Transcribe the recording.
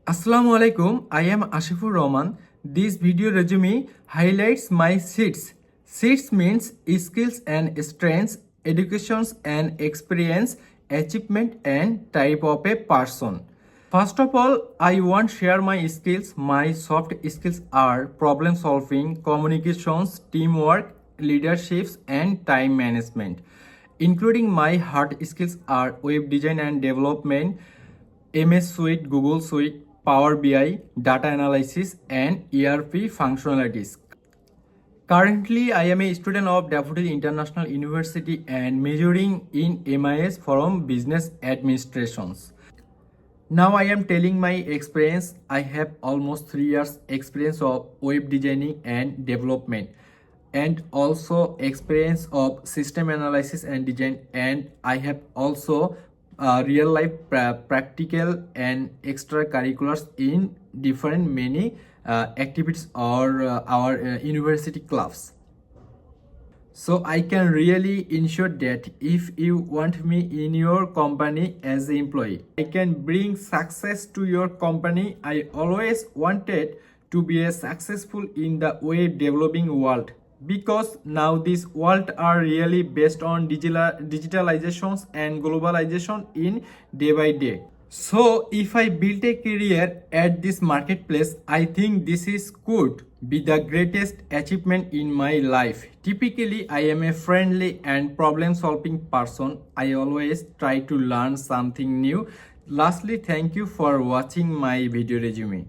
Assalamu alaikum. I am Ashifur Rahman. This video resume highlights my seeds. Seeds means skills and strengths, educations and experience, achievement and type of a person. First of all, I want to share my skills. My soft skills are problem solving, communications, teamwork, leaderships and time management. Including my hard skills are web design and development, MS Suite, Google Suite, Power BI, data analysis, and ERP functionalities. Currently, I am a student of Daffodil International University and majoring in MIS from Business Administrations. Now I am telling my experience. I have almost 3 years experience of web designing and development and also experience of system analysis and design, and I have also real life practical and extracurriculars in different many activities or our university clubs. So I can really ensure that if you want me in your company as an employee, I can bring success to your company. I always wanted to be a successful in the web developing world because now this world are really based on digitalizations and globalization in day by day. So if I build a career at this marketplace, I think this is could be the greatest achievement in my life. Typically, I am a friendly and problem solving person. I always try to learn something new. Lastly, thank you for watching my video resume.